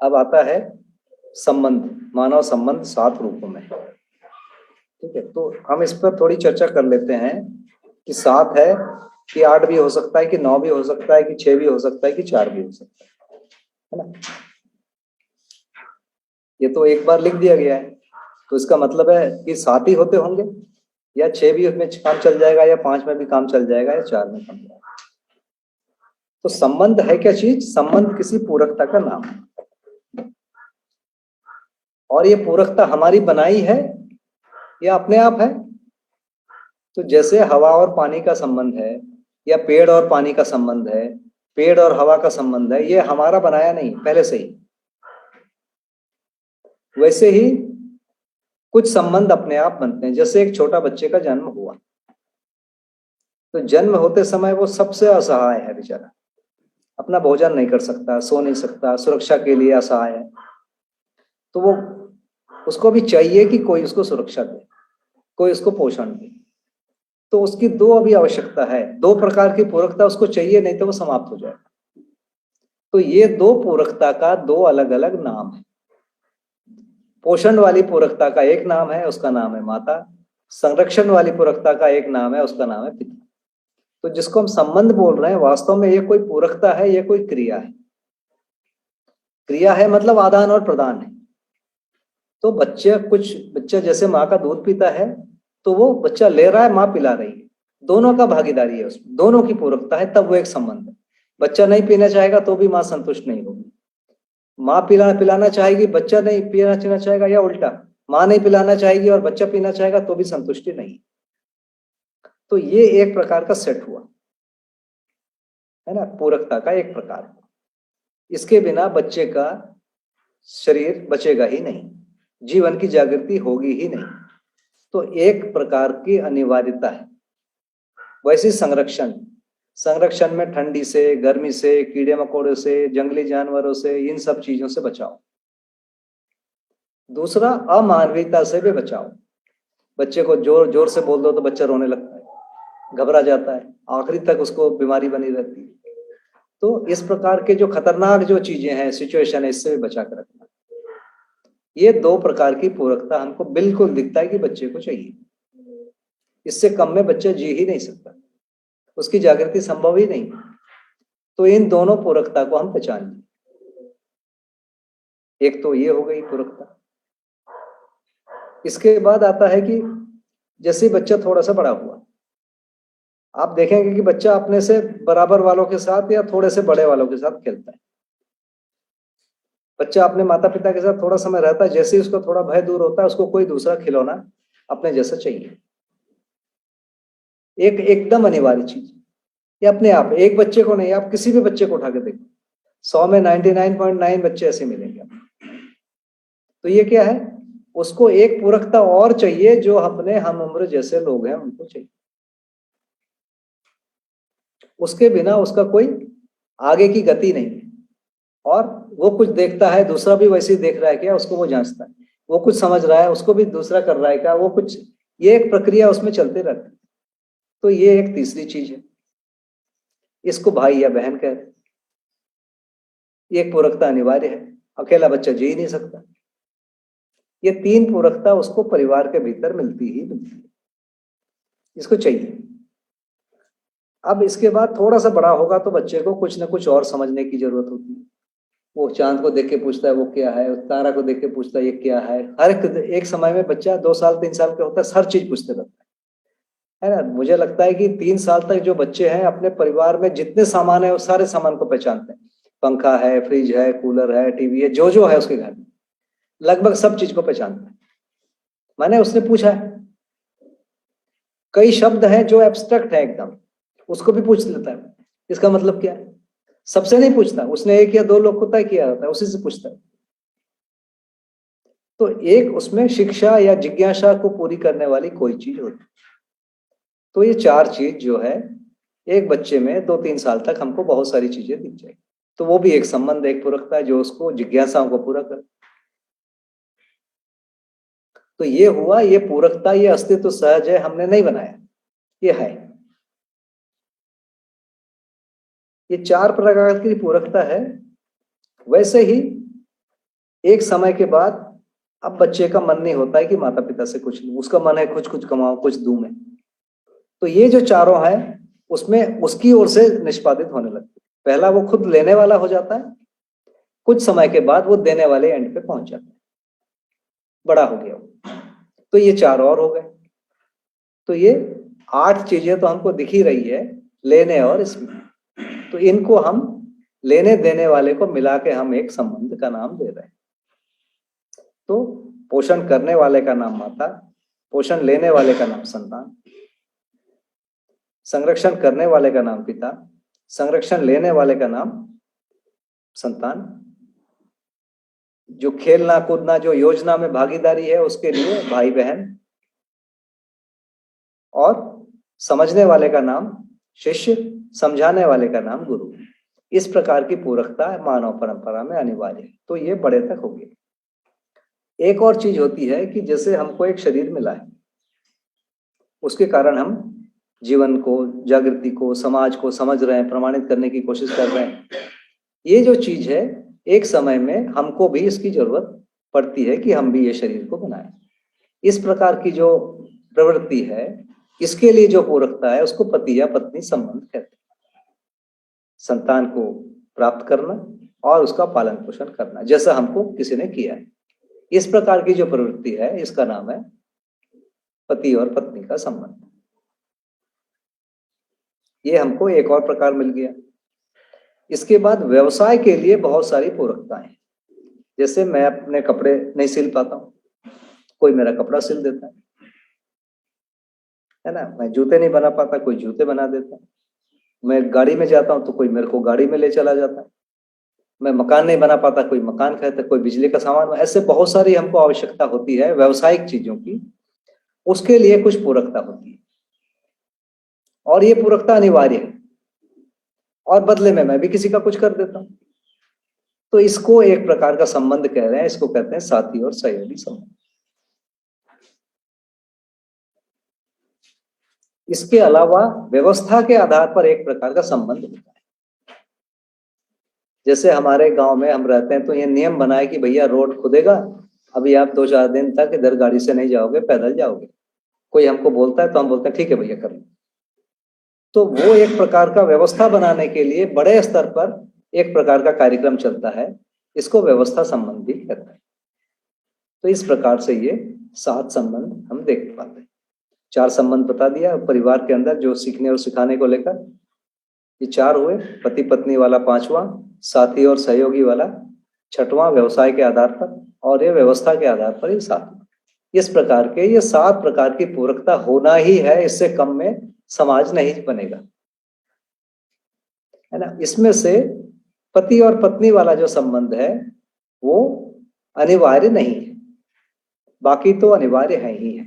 अब आता है संबंध, मानव संबंध 7 रूपों में। ठीक है, तो हम इस पर थोड़ी चर्चा कर लेते हैं कि 7 है कि 8 भी हो सकता है, कि 9 भी हो सकता है, कि 6 भी हो सकता है, कि 4 भी हो सकता है ना। ये तो एक बार लिख दिया गया है, तो इसका मतलब है कि 7 ही होते होंगे, या 6 भी उसमें काम चल जाएगा, या 5 में भी काम चल जाएगा, या 4 में काम जाएगा। तो संबंध है क्या चीज? संबंध किसी पूरकता का नाम है। और ये पूरकता हमारी बनाई है या अपने आप है? तो जैसे हवा और पानी का संबंध है, या पेड़ और पानी का संबंध है, पेड़ और हवा का संबंध है, ये हमारा बनाया नहीं पहले से ही। वैसे ही कुछ संबंध अपने आप बनते हैं। जैसे एक छोटा बच्चे का जन्म हुआ, तो जन्म होते समय वो सबसे असहाय है बेचारा, अपना भोजन नहीं कर सकता, सो नहीं सकता, सुरक्षा के लिए असहाय है। तो वो उसको भी चाहिए कि कोई उसको सुरक्षा दे, कोई उसको पोषण दे। तो उसकी 2 अभी आवश्यकता है, 2 प्रकार की पूरकता उसको चाहिए, नहीं तो वो समाप्त हो जाएगा। तो ये 2 पूरकता का 2 अलग अलग नाम है। पोषण वाली पूरकता का एक नाम है, उसका नाम है माता। संरक्षण वाली पूरकता का एक नाम है, उसका नाम है पिता। तो जिसको हम संबंध बोल रहे हैं, वास्तव में ये कोई पूरकता है, ये कोई क्रिया है। क्रिया है मतलब आदान और प्रदान है। तो बच्चा जैसे माँ का दूध पीता है, तो वो बच्चा ले रहा है, माँ पिला रही है, दोनों का भागीदारी है उसमें, दोनों की पूरकता है, तब वो एक संबंध है। बच्चा नहीं पीना चाहेगा तो भी माँ संतुष्ट नहीं होगी। माँ पिलाना चाहेगी, बच्चा नहीं पीना चाहेगा, या उल्टा, माँ नहीं पिलाना चाहेगी और बच्चा पीना चाहेगा, तो भी संतुष्टि नहीं। तो ये एक प्रकार का सेट हुआ है ना, पूरकता का एक प्रकार। इसके बिना बच्चे का शरीर बचेगा ही नहीं, जीवन की जागृति होगी ही नहीं। तो एक प्रकार की अनिवार्यता है। वैसे संरक्षण, संरक्षण में ठंडी से, गर्मी से, कीड़े मकोड़े से, जंगली जानवरों से, इन सब चीजों से बचाओ। दूसरा, अमानवीयता से भी बचाओ। बच्चे को जोर जोर से बोल दो तो बच्चा रोने लगता है, घबरा जाता है, आखिरी तक उसको बीमारी बनी रहती है। तो इस प्रकार के जो खतरनाक जो चीजें हैं, सिचुएशन है, इससे भी बचा कर रखना। ये 2 प्रकार की पूरकता हमको बिल्कुल दिखता है कि बच्चे को चाहिए। इससे कम में बच्चा जी ही नहीं सकता, उसकी जागृति संभव ही नहीं। तो इन दोनों पूरकता को हम पहचान लें। एक तो ये हो गई पूरकता। इसके बाद आता है कि जैसे बच्चा थोड़ा सा बड़ा हुआ, आप देखेंगे कि बच्चा अपने से बराबर वालों के साथ या थोड़े से बड़े वालों के साथ खेलता है। बच्चा अपने माता पिता के साथ थोड़ा समय रहता है, जैसे ही उसको थोड़ा भय दूर होता है, उसको कोई दूसरा खिलौना अपने जैसा चाहिए। एक एकदम अनिवार्य चीज, ये अपने आप। एक बच्चे को नहीं, आप किसी भी बच्चे को उठा के देखो, 100 में 99.9 बच्चे ऐसे मिलेंगे। तो ये क्या है? उसको एक पूरकता और चाहिए जो अपने हम उम्र जैसे लोग हैं उनको चाहिए। उसके बिना उसका कोई आगे की गति नहीं है। और वो कुछ देखता है, दूसरा भी वैसे ही देख रहा है क्या, उसको वो जांचता है। वो कुछ समझ रहा है, उसको भी दूसरा कर रहा है क्या, वो कुछ, ये एक प्रक्रिया उसमें चलते रहती है। तो ये एक तीसरी चीज है, इसको भाई या बहन कहते हैं। ये एक पूरकता अनिवार्य है, अकेला बच्चा जी नहीं सकता। ये 3 पूरकता उसको परिवार के भीतर मिलती ही मिलती है, इसको चाहिए। अब इसके बाद थोड़ा सा बड़ा होगा तो बच्चे को कुछ ना कुछ और समझने की जरूरत होती है। वो चांद को देख के पूछता है वो क्या है, तारा को देख के पूछता है ये क्या है। हर एक समय में बच्चा 2 साल 3 साल का होता है, हर चीज पूछते रहता है ना। मुझे लगता है कि 3 साल तक जो बच्चे हैं अपने परिवार में जितने सामान है, वो सारे सामान को पहचानते हैं। पंखा है, फ्रिज है, कूलर है, टीवी है, जो है उसके घर में, लगभग सब चीज को पहचानते हैं। मैंने उसने पूछा है, कई शब्द हैं जो एब्स्ट्रैक्ट है एकदम, उसको भी पूछ लेता है इसका मतलब क्या है। सबसे नहीं पूछता, उसने 1 या 2 लोग को तय किया होता है, उसी से पूछता है। तो एक उसमें शिक्षा या जिज्ञासा को पूरी करने वाली कोई चीज होती है। तो ये 4 चीज जो है, एक बच्चे में 2-3 साल तक हमको बहुत सारी चीजें दिख जाएगी। तो वो भी एक संबंध, एक पूरकता है जो उसको जिज्ञासाओं को पूरा कर। तो ये हुआ, ये पूरकता, ये अस्तित्व सहज है, हमने नहीं बनाया, ये है। ये 4 प्रकार की पूरकता है। वैसे ही एक समय के बाद अब बच्चे का मन नहीं होता है कि माता पिता से कुछ लूं, उसका मन है कुछ कुछ कमाओ, कुछ दूं मैं। तो ये जो चारों है उसमें उसकी ओर से निष्पादित होने लगती है। पहला वो खुद लेने वाला हो जाता है, कुछ समय के बाद वो देने वाले एंड पे पहुंच जाता है, बड़ा हो गया वो। तो ये चार और हो गए। तो ये 8 चीजें तो हमको दिख ही रही है, लेने और इसमें। तो इनको हम लेने देने वाले को मिला के हम एक संबंध का नाम दे रहे हैं। तो पोषण करने वाले का नाम माता, पोषण लेने वाले का नाम संतान, संरक्षण करने वाले का नाम पिता, संरक्षण लेने वाले का नाम संतान, जो खेलना कूदना जो योजना में भागीदारी है उसके लिए भाई बहन, और समझने वाले का नाम शिष्य, समझाने वाले का नाम गुरु। इस प्रकार की पूरकता मानव परंपरा में अनिवार्य है। तो ये बड़े तक हो गया। एक और चीज होती है कि जैसे हमको एक शरीर मिला है, उसके कारण हम जीवन को, जागृति को, समाज को समझ रहे हैं, प्रमाणित करने की कोशिश कर रहे हैं। ये जो चीज है एक समय में हमको भी इसकी जरूरत पड़ती है कि हम भी ये शरीर को बनाएं। इस प्रकार की जो प्रवृत्ति है, इसके लिए जो पूरकता है उसको पति या पत्नी संबंध कहते हैं। संतान को प्राप्त करना और उसका पालन पोषण करना, जैसा हमको किसी ने किया है। इस प्रकार की जो प्रवृत्ति है इसका नाम है पति और पत्नी का संबंध। ये हमको एक और प्रकार मिल गया। इसके बाद व्यवसाय के लिए बहुत सारी पूरकताएं। जैसे मैं अपने कपड़े नहीं सिल पाता हूं, कोई मेरा कपड़ा सिल देता है ना। मैं जूते नहीं बना पाता, कोई जूते बना देता है। मैं गाड़ी में जाता हूं तो कोई मेरे को गाड़ी में ले चला जाता है। मैं मकान नहीं बना पाता, कोई मकान कहता है, कोई बिजली का सामान। ऐसे बहुत सारी हमको आवश्यकता होती है व्यवसायिक चीजों की, उसके लिए कुछ पूरकता होती है और ये पूरकता अनिवार्य है, और बदले में मैं भी किसी का कुछ कर देता हूं। तो इसको एक प्रकार का संबंध कह रहे हैं, इसको कहते हैं साथी और सहयोगी संबंध। इसके अलावा व्यवस्था के आधार पर एक प्रकार का संबंध होता है। जैसे हमारे गांव में हम रहते हैं तो ये नियम बना है कि भैया रोड खुदेगा, अभी आप 2-4 दिन तक इधर गाड़ी से नहीं जाओगे, पैदल जाओगे। कोई हमको बोलता है तो हम बोलते हैं ठीक है भैया कर लो। तो वो एक प्रकार का व्यवस्था बनाने के लिए बड़े स्तर पर एक प्रकार का कार्यक्रम चलता है, इसको व्यवस्था संबंधी कहते हैं। तो इस प्रकार से ये 7 संबंध हम देख पाते हैं। 4 संबंध बता दिया परिवार के अंदर जो सीखने और सिखाने को लेकर, ये 4 हुए। पति पत्नी वाला 5वां, साथी और सहयोगी वाला 6वां व्यवसाय के आधार पर, और ये व्यवस्था के आधार पर ये 7वां। इस प्रकार के ये 7 प्रकार की पूरकता होना ही है, इससे कम में समाज नहीं बनेगा, है ना। इसमें से पति और पत्नी वाला जो संबंध है वो अनिवार्य नहीं है, बाकी तो अनिवार्य है ही है।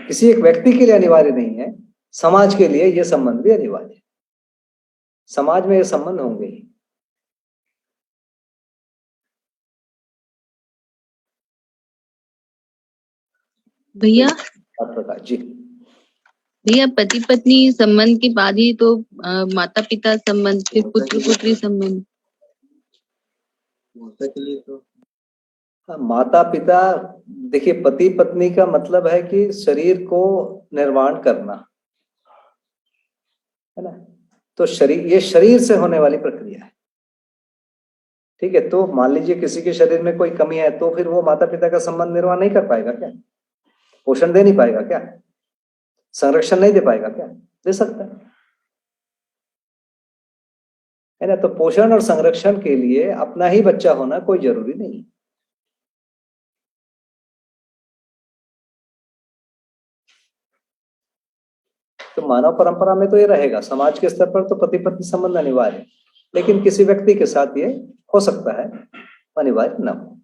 किसी एक व्यक्ति के लिए अनिवार्य नहीं है, समाज के लिए यह संबंध भी अनिवार्य है। समाज में ये संबंध होंगे ही। भैया जी भैया पति पत्नी संबंध के बाद ही तो माता पिता संबंध, फिर पुत्र पुत्री संबंध। माता के लिए तो माता पिता, देखिए पति पत्नी का मतलब है कि शरीर को निर्माण करना, है ना। तो शरीर, ये शरीर से होने वाली प्रक्रिया है, ठीक है। तो मान लीजिए किसी के शरीर में कोई कमी है तो फिर वो माता पिता का संबंध निर्वाह नहीं कर पाएगा क्या? पोषण दे नहीं पाएगा क्या? संरक्षण नहीं दे पाएगा क्या? दे सकता है ना। तो पोषण और संरक्षण के लिए अपना ही बच्चा होना कोई जरूरी नहीं। तो मानव परंपरा में तो ये रहेगा, समाज के स्तर पर तो पति पत्नी संबंध अनिवार्य है, लेकिन किसी व्यक्ति के साथ ये हो सकता है अनिवार्य न हो।